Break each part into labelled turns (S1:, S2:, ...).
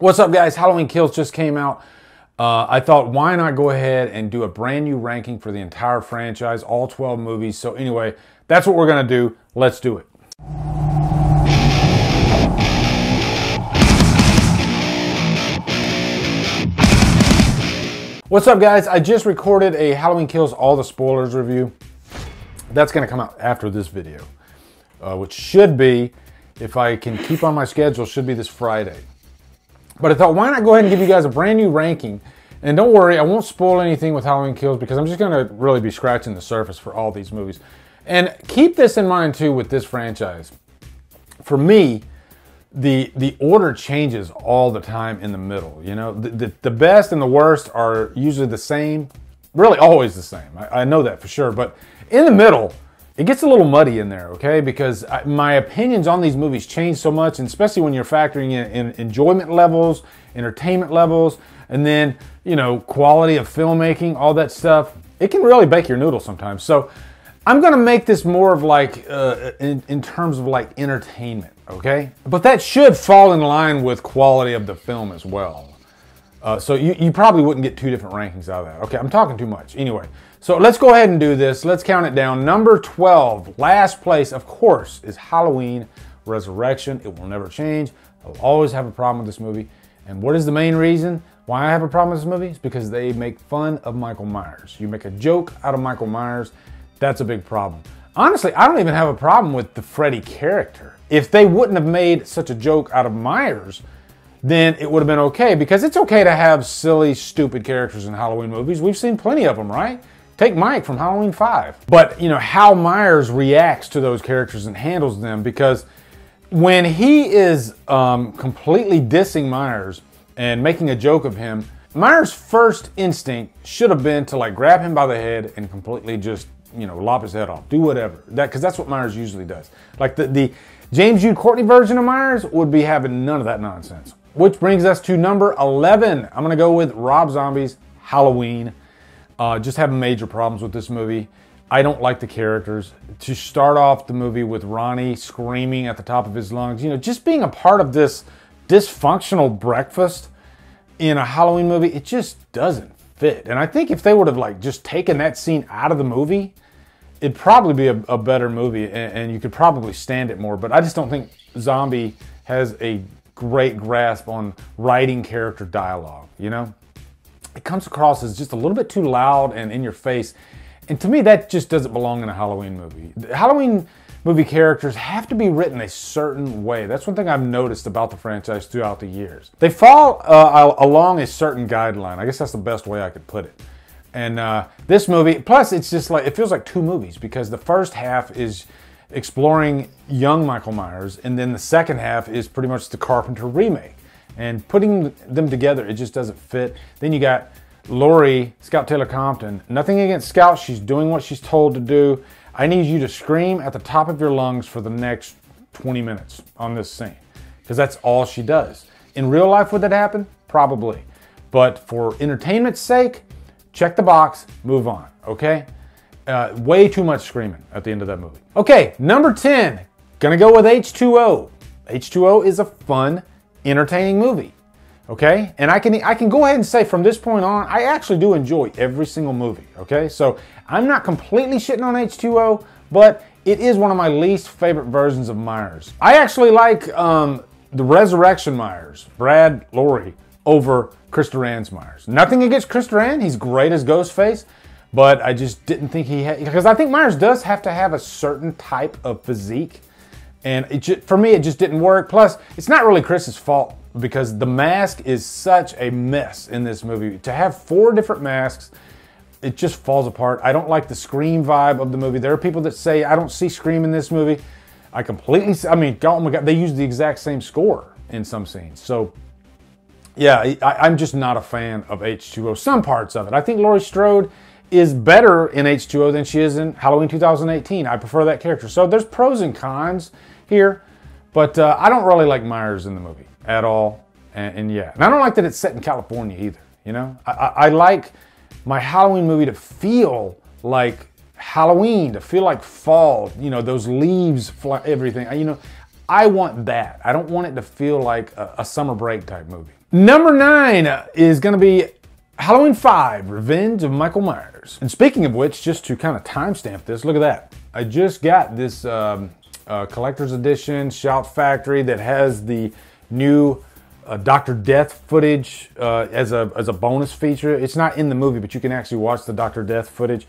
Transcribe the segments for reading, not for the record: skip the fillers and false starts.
S1: What's up, guys? Halloween Kills just came out. I thought, why not go ahead and do a brand new ranking for the entire franchise, all 12 movies. So anyway, that's what we're going to do. Let's do it. What's up, guys? I just recorded a Halloween Kills All the Spoilers review. That's going to come out after this video, which should be, if I can keep on my schedule, should be this Friday. But I thought, why not go ahead and give you guys a brand new ranking? And don't worry, I won't spoil anything with Halloween Kills because I'm just going to really be scratching the surface for all these movies. And keep this in mind too with this franchise. For me, the order changes all the time in the middle. You know, the best and the worst are usually the same, really always the same. I know that for sure. But in the middle, it gets a little muddy in there, okay? Because my opinions on these movies change so much, and especially when you're factoring in enjoyment levels, entertainment levels, and then, you know, quality of filmmaking, all that stuff. It can really bake your noodle sometimes. So I'm gonna make this more of like, in terms of like entertainment, okay? But that should fall in line with quality of the film as well. So you probably wouldn't get two different rankings out of that. Okay, I'm talking too much. Anyway, so let's go ahead and do this. Let's count it down. Number 12, last place, of course, is Halloween Resurrection. It will never change. I'll always have a problem with this movie. And what is the main reason why I have a problem with this movie? It's because they make fun of Michael Myers. You make a joke out of Michael Myers, that's a big problem. Honestly, I don't even have a problem with the Freddy character. If they wouldn't have made such a joke out of Myers, then it would have been okay, because it's okay to have silly, stupid characters in Halloween movies. We've seen plenty of them, right? Take Mike from Halloween 5. But, you know, how Myers reacts to those characters and handles them, because when he is completely dissing Myers and making a joke of him, Myers' first instinct should have been to like grab him by the head and completely just, you know, lop his head off, do whatever. Because that's what Myers usually does. Like the James Jude Courtney version of Myers would be having none of that nonsense. Which brings us to number 11. I'm going to go with Rob Zombie's Halloween. Just having major problems with this movie. I don't like the characters. To start off the movie with Ronnie screaming at the top of his lungs, you know, just being a part of this dysfunctional breakfast in a Halloween movie, it just doesn't fit. And I think if they would have like just taken that scene out of the movie, it'd probably be a better movie, and you could probably stand it more. But I just don't think Zombie has a great grasp on writing character dialogue, you know? It comes across as just a little bit too loud and in your face. And to me, that just doesn't belong in a Halloween movie. The Halloween movie characters have to be written a certain way. That's one thing I've noticed about the franchise throughout the years. They fall along a certain guideline. I guess that's the best way I could put it. And this movie, plus it's just like, it feels like two movies, because the first half is exploring young Michael Myers, and then the second half is pretty much the Carpenter remake. And putting them together, it just doesn't fit. Then you got Laurie, Scout Taylor Compton. Nothing against Scout, she's doing what she's told to do. I need you to scream at the top of your lungs for the next 20 minutes on this scene, because that's all she does. In real life, would that happen? Probably. But for entertainment's sake, check the box, move on, okay? Way too much screaming at the end of that movie. Okay, number 10, gonna go with H2O. H2O is a fun, entertaining movie, okay? And I can go ahead and say from this point on, I actually do enjoy every single movie, okay? So I'm not completely shitting on H2O, but it is one of my least favorite versions of Myers. I actually like the Resurrection Myers, Brad Laurie, over Chris Duran's Myers. Nothing against Chris Duran, he's great as Ghostface, but I just didn't think he had, because I think Myers does have to have a certain type of physique, and for me it just didn't work. Plus, it's not really Chris's fault, because the mask is such a mess in this movie. To have 4 different masks, it just falls apart. I don't like the Scream vibe of the movie. There are people that say, I don't see Scream in this movie. I mean, oh my God, they use the exact same score in some scenes. So, yeah, I'm just not a fan of H2O. Some parts of it. I think Laurie Strode is better in H2O than she is in Halloween 2018. I prefer that character. So there's pros and cons here, but I don't really like Myers in the movie at all. And yeah, and I don't like that it's set in California either, you know? I like my Halloween movie to feel like Halloween, to feel like fall, you know, those leaves, everything. You know, I want that. I don't want it to feel like a summer break type movie. Number 9 is going to be Halloween 5, Revenge of Michael Myers. And speaking of which, just to kind of timestamp this, look at that. I just got this collector's edition Shout Factory that has the new Dr. Death footage as a bonus feature. It's not in the movie, but you can actually watch the Dr. Death footage.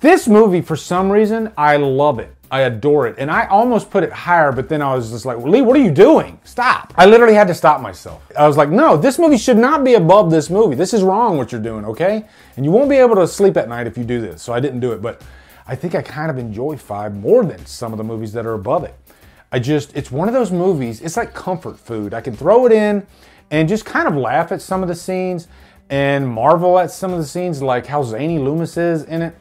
S1: This movie, for some reason, I love it. I adore it. And I almost put it higher, but then I was just like, Lee, what are you doing? Stop. I literally had to stop myself. I was like, no, this movie should not be above this movie. This is wrong what you're doing, okay? And you won't be able to sleep at night if you do this. So I didn't do it. But I think I kind of enjoy 5 more than some of the movies that are above it. It's one of those movies, it's like comfort food. I can throw it in and just kind of laugh at some of the scenes and marvel at some of the scenes, like how zany Loomis is in it.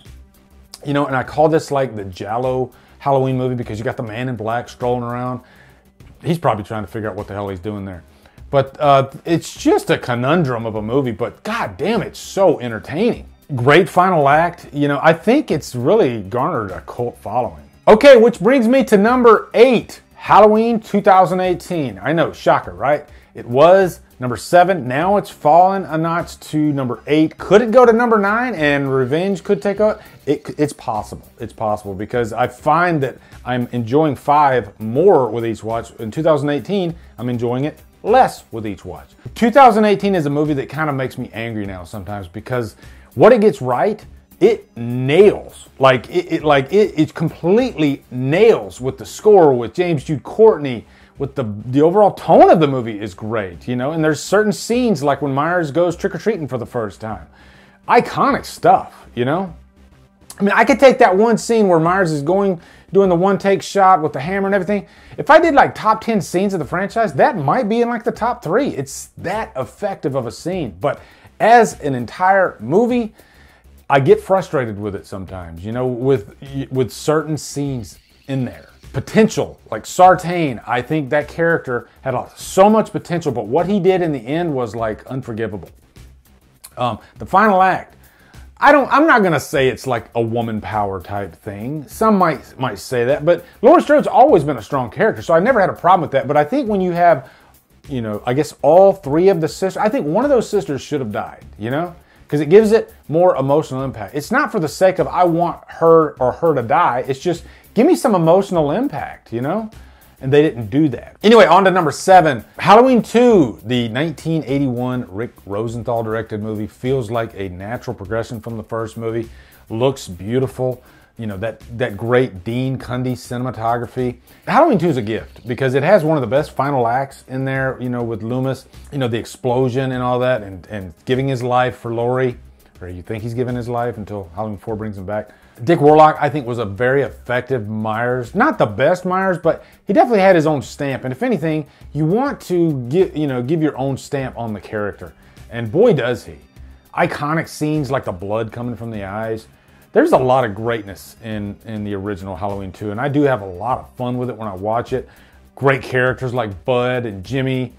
S1: You know, and I call this like the Giallo Halloween movie because you got the man in black strolling around. He's probably trying to figure out what the hell he's doing there. But it's just a conundrum of a movie, but god damn, it's so entertaining. Great final act. You know, I think it's really garnered a cult following. Okay, which brings me to number 8, Halloween 2018. I know, shocker, right? It was number 7. Now it's fallen a notch to number 8. Could it go to number 9 and Revenge could take out? It's possible. It's possible because I find that I'm enjoying 5 more with each watch. In 2018, I'm enjoying it less with each watch. 2018 is a movie that kind of makes me angry now sometimes because what it gets right, it nails. It completely nails with the score, with James Jude Courtney, with the overall tone of the movie is great, you know, and there's certain scenes like when Myers goes trick-or-treating for the first time. Iconic stuff, you know? I mean, I could take that one scene where Myers is doing the one-take shot with the hammer and everything. If I did like top 10 scenes of the franchise, that might be in like the top 3. It's that effective of a scene. But as an entire movie, I get frustrated with it sometimes, you know, with certain scenes in there. Potential, like Sartain, I think that character had so much potential, but what he did in the end was like unforgivable. The final act, I'm not gonna say it's like a woman power type thing. Some might say that, but Laurie Strode's always been a strong character, so I never had a problem with that. But I think when you have, you know, I guess all 3 of the sisters, I think one of those sisters should have died, you know? Because it gives it more emotional impact. It's not for the sake of I want her or her to die. It's just give me some emotional impact, you know? And they didn't do that. Anyway, on to number 7. Halloween 2, the 1981 Rick Rosenthal directed movie, feels like a natural progression from the first movie. Looks beautiful. You know, that great Dean Cundy cinematography. Halloween 2 is a gift because it has one of the best final acts in there, you know, with Loomis. You know, the explosion and all that and giving his life for Laurie. Or you think he's giving his life until Halloween 4 brings him back. Dick Warlock, I think, was a very effective Myers. Not the best Myers, but he definitely had his own stamp. And if anything, you want to give your own stamp on the character. And boy, does he. Iconic scenes like the blood coming from the eyes. There's a lot of greatness in the original Halloween 2, and I do have a lot of fun with it when I watch it. Great characters like Bud and Jimmy.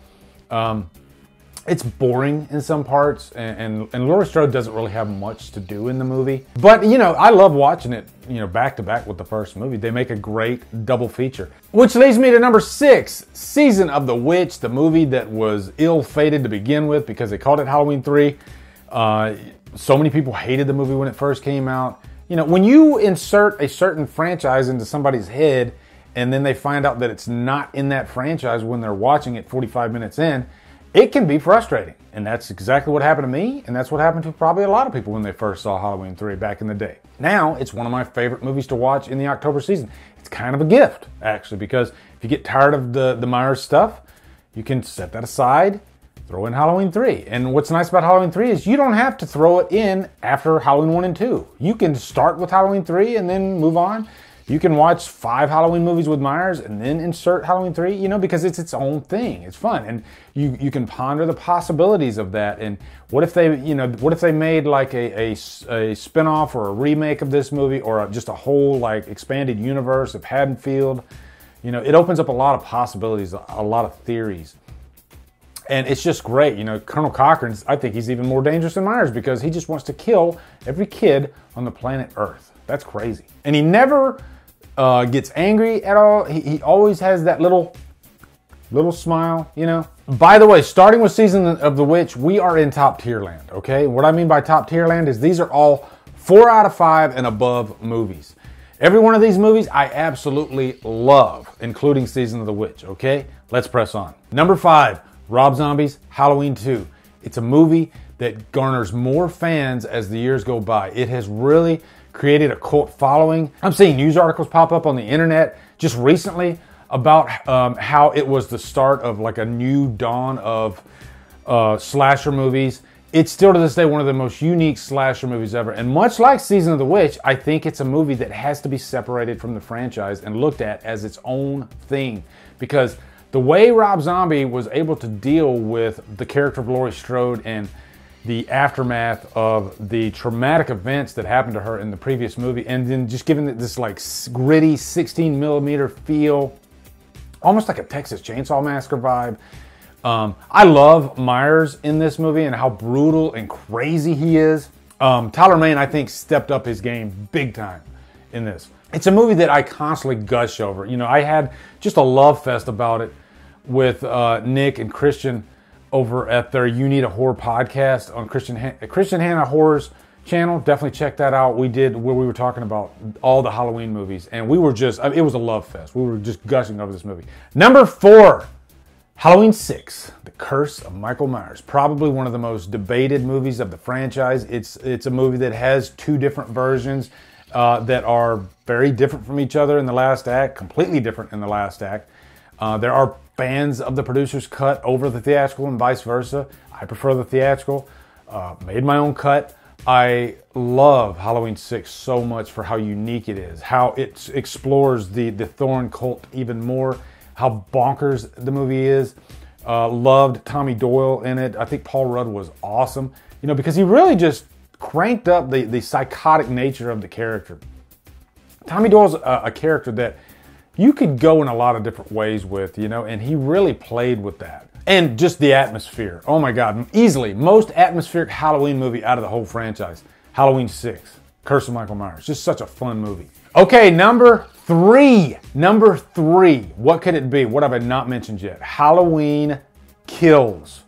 S1: It's boring in some parts, and Laurie Strode doesn't really have much to do in the movie. But, you know, I love watching it, you know, back to back with the first movie. They make a great double feature. Which leads me to number 6, Season of the Witch, the movie that was ill-fated to begin with because they called it Halloween 3. So many people hated the movie when it first came out. You know, when you insert a certain franchise into somebody's head and then they find out that it's not in that franchise when they're watching it 45 minutes in, it can be frustrating. And that's exactly what happened to me, and that's what happened to probably a lot of people when they first saw Halloween 3 back in the day. Now, it's one of my favorite movies to watch in the October season. It's kind of a gift, actually, because if you get tired of the Myers stuff, you can set that aside, throw in Halloween 3. And what's nice about Halloween 3 is you don't have to throw it in after Halloween 1 and 2. You can start with Halloween 3 and then move on. You can watch 5 Halloween movies with Myers and then insert Halloween 3, you know, because it's its own thing. It's fun. And you can ponder the possibilities of that. And what if they, you know, what if they made like a spinoff or a remake of this movie, or just a whole like expanded universe of Haddonfield? You know, it opens up a lot of possibilities, a lot of theories. And it's just great. You know, Colonel Cochran, I think he's even more dangerous than Myers because he just wants to kill every kid on the planet Earth. That's crazy. And he never gets angry at all. He always has that little little smile, you know. By the way, starting with Season of the Witch, we are in top tier land, okay? What I mean by top tier land is these are all 4 out of 5 and above movies. Every one of these movies I absolutely love, including Season of the Witch, okay? Let's press on. Number 5, Rob Zombie's Halloween 2. It's a movie that garners more fans as the years go by. It has really created a cult following. I'm seeing news articles pop up on the internet just recently about how it was the start of like a new dawn of slasher movies. It's still to this day one of the most unique slasher movies ever. And much like Season of the Witch, I think it's a movie that has to be separated from the franchise and looked at as its own thing. Because the way Rob Zombie was able to deal with the character of Laurie Strode and the aftermath of the traumatic events that happened to her in the previous movie, and then just giving it this like gritty 16 millimeter feel, almost like a Texas Chainsaw Massacre vibe. I love Myers in this movie and how brutal and crazy he is. Tyler Mane, I think, stepped up his game big time in this. It's a movie that I constantly gush over. You know, I had just a love fest about it with Nick and Christian over at their You Need a Horror podcast on Christian Hannah Horror's channel. Definitely check that out. We did where we were talking about all the Halloween movies, and we were just, it was a love fest. We were just gushing over this movie. Number 4, Halloween 6, The Curse of Michael Myers. Probably one of the most debated movies of the franchise. It's a movie that has 2 different versions that are very different from each other in the last act, completely different in the last act. There are fans of the producer's cut over the theatrical and vice versa. I prefer the theatrical. Made my own cut. I love Halloween 6 so much for how unique it is, how it explores the Thorn cult even more, how bonkers the movie is. Loved Tommy Doyle in it. I think Paul Rudd was awesome, you know, because he really just cranked up the psychotic nature of the character. Tommy Doyle's a character that you could go in a lot of different ways with, you know, and he really played with that. And just the atmosphere. Oh my God, easily most atmospheric Halloween movie out of the whole franchise. Halloween 6, Curse of Michael Myers. Just such a fun movie. Okay, number 3. Number 3. What could it be? What have I not mentioned yet? Halloween Kills.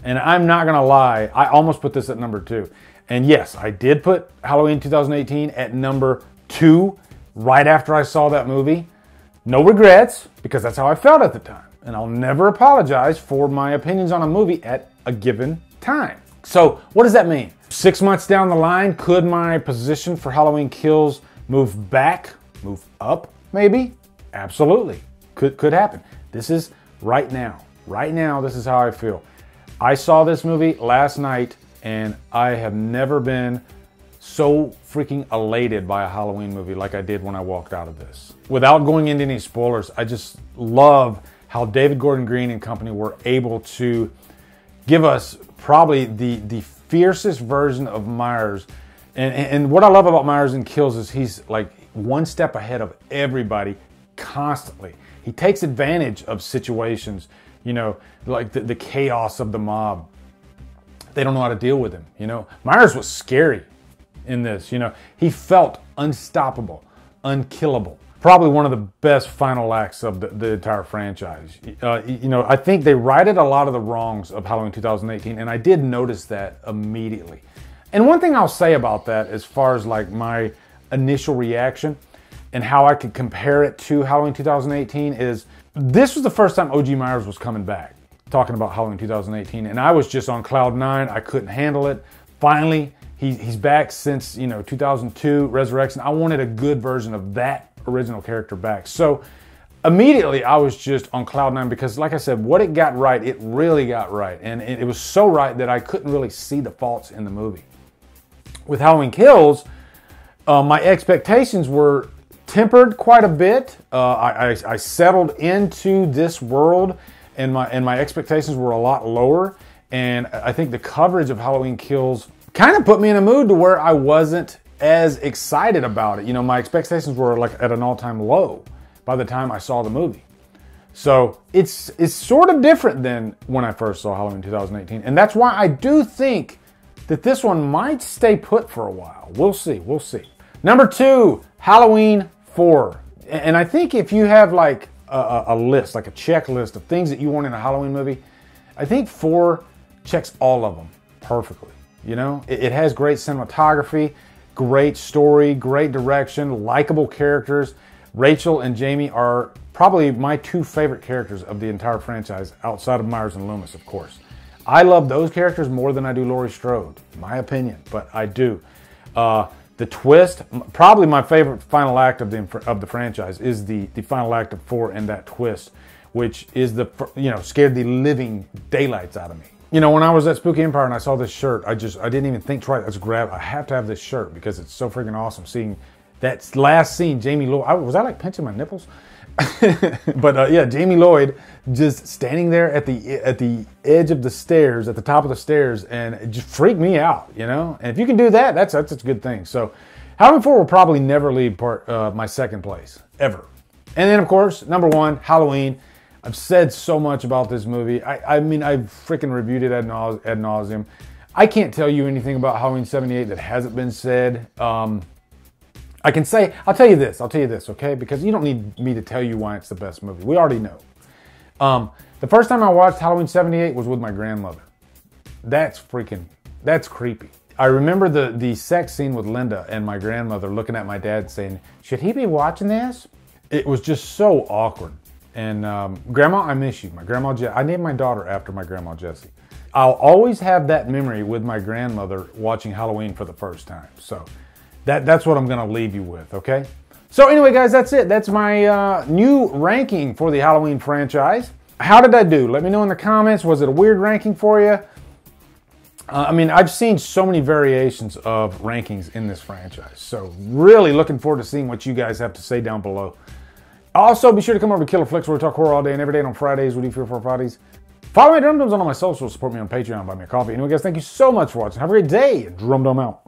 S1: And I'm not gonna lie, I almost put this at number 2. And yes, I did put Halloween 2018 at number 2 right after I saw that movie. No regrets, because that's how I felt at the time. And I'll never apologize for my opinions on a movie at a given time. So what does that mean? 6 months down the line, could my position for Halloween Kills move back, move up maybe? Absolutely, could happen. This is right now. Right now, this is how I feel. I saw this movie last night and I have never been so freaking elated by a Halloween movie like I did when I walked out of this. Without going into any spoilers, I just love how David Gordon Green and company were able to give us probably the fiercest version of Myers. And what I love about Myers and Kills is he's like one step ahead of everybody constantly. He takes advantage of situations, you know, like the chaos of the mob. They don't know how to deal with him, you know. Myers was scary in this, you know. He felt unstoppable, unkillable. Probably one of the best final acts of the entire franchise. You know, I think they righted a lot of the wrongs of Halloween 2018, and I did notice that immediately. And one thing I'll say about that, as far as like my initial reaction and how I could compare it to Halloween 2018, is this was the first time OG Myers was coming back, talking about Halloween 2018, and I was just on cloud 9. I couldn't handle it. Finally, he's back since, you know, 2002 Resurrection. I wanted a good version of that original character back. So immediately I was just on cloud 9 because, like I said, what it got right, it really got right. And it was so right that I couldn't really see the faults in the movie. With Halloween Kills, my expectations were tempered quite a bit. I settled into this world and my expectations were a lot lower. And I think the coverage of Halloween Kills kind of put me in a mood to where I wasn't as excited about it. You know, my expectations were like at an all-time low by the time I saw the movie. So it's sort of different than when I first saw Halloween 2018. And that's why I do think that this one might stay put for a while. We'll see, we'll see. Number 2, Halloween 4. And I think if you have like a list, like a checklist of things that you want in a Halloween movie, I think 4 checks all of them perfectly. You know, it has great cinematography, great story, great direction, likable characters. Rachel and Jamie are probably my 2 favorite characters of the entire franchise, outside of Myers and Loomis, of course. I love those characters more than I do Laurie Strode, my opinion, but I do. The twist, probably my favorite final act of the franchise, is the final act of 4 and that twist, which is scared the living daylights out of me. You know, when I was at Spooky Empire and I saw this shirt, I didn't even think twice. I have to have this shirt because it's so freaking awesome seeing that last scene. Jamie Lloyd, was I like pinching my nipples? But yeah, Jamie Lloyd just standing there at the edge of the stairs, at the top of the stairs, and it just freaked me out, you know. And if you can do that, that's a good thing. So, Halloween 4 will probably never leave my second place ever. And then, of course, number 1, Halloween. I've said so much about this movie. I mean, I've freaking reviewed it ad nauseum. I can't tell you anything about Halloween 78 that hasn't been said. I can say, I'll tell you this, okay? Because you don't need me to tell you why it's the best movie. We already know. The first time I watched Halloween 78 was with my grandmother. That's creepy. I remember the sex scene with Linda and my grandmother looking at my dad saying, should he be watching this? It was just so awkward. And Grandma, I miss you. My Grandma Jessie. I named my daughter after my Grandma Jessie. I'll always have that memory with my grandmother watching Halloween for the first time. So that's what I'm going to leave you with, okay? So anyway, guys, that's it. That's my new ranking for the Halloween franchise. How did I do? Let me know in the comments. Was it a weird ranking for you? I mean, I've seen so many variations of rankings in this franchise. So really looking forward to seeing what you guys have to say down below. Also, be sure to come over to Killer Flicks, where we talk horror all day and every day. And on Fridays, we do Fear for Fridays. Follow me at Drumdums on all my socials. Support me on Patreon. Buy me a coffee. Anyway, guys, thank you so much for watching. Have a great day. Drumdum out.